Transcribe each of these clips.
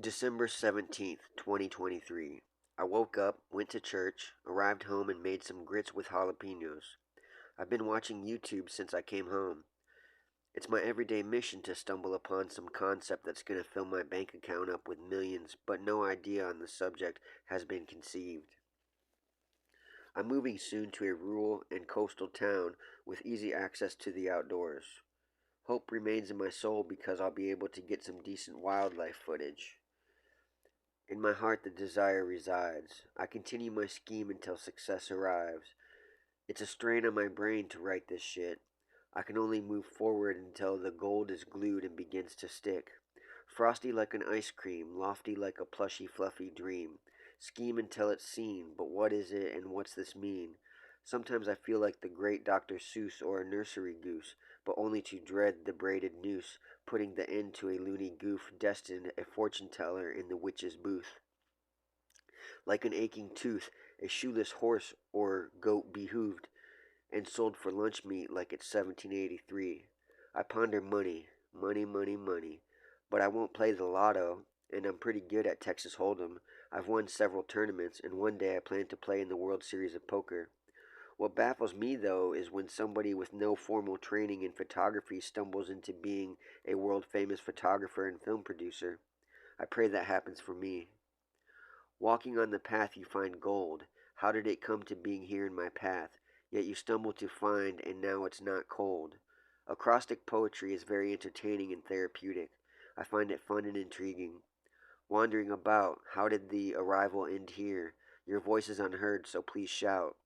December 17th, 2023. I woke up, went to church, arrived home, and made some grits with jalapenos. I've been watching YouTube since I came home. It's my everyday mission to stumble upon some concept that's going to fill my bank account up with millions, but no idea on the subject has been conceived. I'm moving soon to a rural and coastal town with easy access to the outdoors. Hope remains in my soul because I'll be able to get some decent wildlife footage. In my heart, the desire resides. I continue my scheme until success arrives. It's a strain on my brain to write this shit. I can only move forward until the gold is glued and begins to stick. Frosty like an ice cream, lofty like a plushy, fluffy dream. Scheme until it's seen, but what is it and what's this mean? Sometimes I feel like the great Dr. Seuss or a nursery goose, but only to dread the braided noose, putting the end to a loony goof destined a fortune teller in the witch's booth. Like an aching tooth, a shoeless horse or goat behooved, and sold for lunch meat like it's 1783. I ponder money, money, money, money. But I won't play the lotto, and I'm pretty good at Texas Hold'em. I've won several tournaments, and one day I plan to play in the World Series of Poker. What baffles me, though, is when somebody with no formal training in photography stumbles into being a world famous photographer and film producer. I pray that happens for me. Walking on the path you find gold. How did it come to being here in my path? Yet you stumble to find, and now it's not cold. Acrostic poetry is very entertaining and therapeutic. I find it fun and intriguing. Wandering about, how did the arrival end here? Your voice is unheard, so please shout.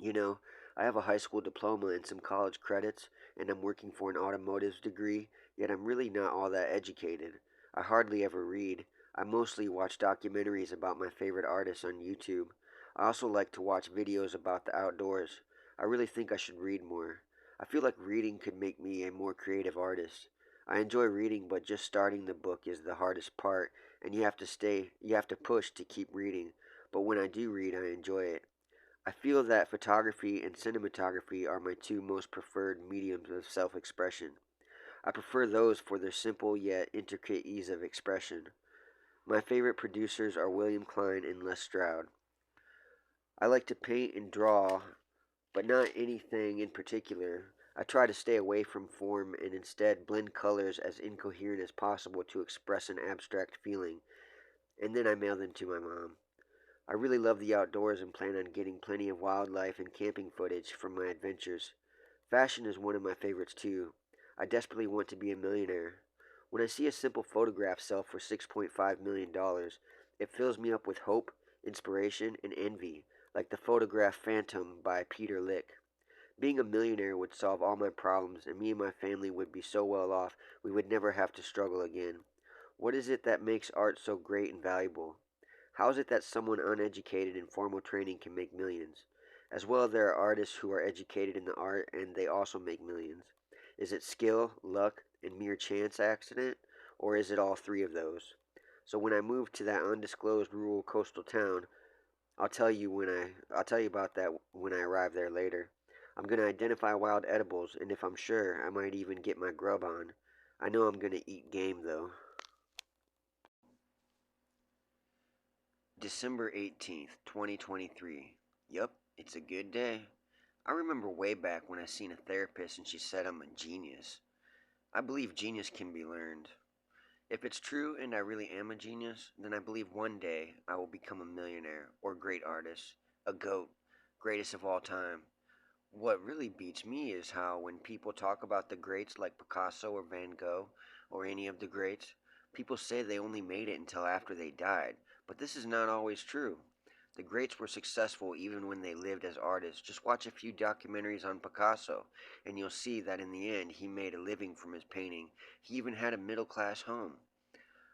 You know, I have a high school diploma and some college credits, and I'm working for an automotive degree, yet I'm really not all that educated. I hardly ever read. I mostly watch documentaries about my favorite artists on YouTube. I also like to watch videos about the outdoors. I really think I should read more. I feel like reading could make me a more creative artist. I enjoy reading, but just starting the book is the hardest part, and you have to push to keep reading. But when I do read, I enjoy it. I feel that photography and cinematography are my two most preferred mediums of self expression. I prefer those for their simple yet intricate ease of expression. My favorite producers are William Klein and Les Stroud. I like to paint and draw, but not anything in particular. I try to stay away from form and instead blend colors as incoherent as possible to express an abstract feeling, and then I mail them to my mom. I really love the outdoors and plan on getting plenty of wildlife and camping footage from my adventures. Fashion is one of my favorites too. I desperately want to be a millionaire. When I see a simple photograph sell for $6.5 million, it fills me up with hope, inspiration, and envy, like the photograph Phantom by Peter Lick. Being a millionaire would solve all my problems, and me and my family would be so well off we would never have to struggle again. What is it that makes art so great and valuable? How is it that someone uneducated in formal training can make millions? As well, there are artists who are educated in the art and they also make millions. Is it skill, luck, and mere chance accident, or is it all three of those? So when I move to that undisclosed rural coastal town, I'll tell you about that when I arrive there later. I'm going to identify wild edibles, and if I'm sure, I might even get my grub on. I know I'm going to eat game though. December 18th, 2023. Yup, it's a good day. I remember way back when I seen a therapist and she said I'm a genius. I believe genius can be learned. If it's true and I really am a genius, then I believe one day I will become a millionaire or great artist, a goat, greatest of all time. What really beats me is how when people talk about the greats like Picasso or Van Gogh or any of the greats, people say they only made it until after they died. But this is not always true. The greats were successful even when they lived as artists. Just watch a few documentaries on Picasso, and you'll see that in the end he made a living from his painting. He even had a middle class home.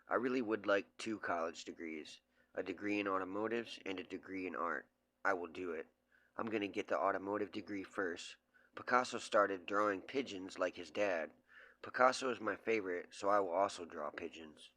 I really would like two college degrees, a degree in automotives and a degree in art. I will do it. I'm going to get the automotive degree first. Picasso started drawing pigeons like his dad. Picasso is my favorite, so I will also draw pigeons.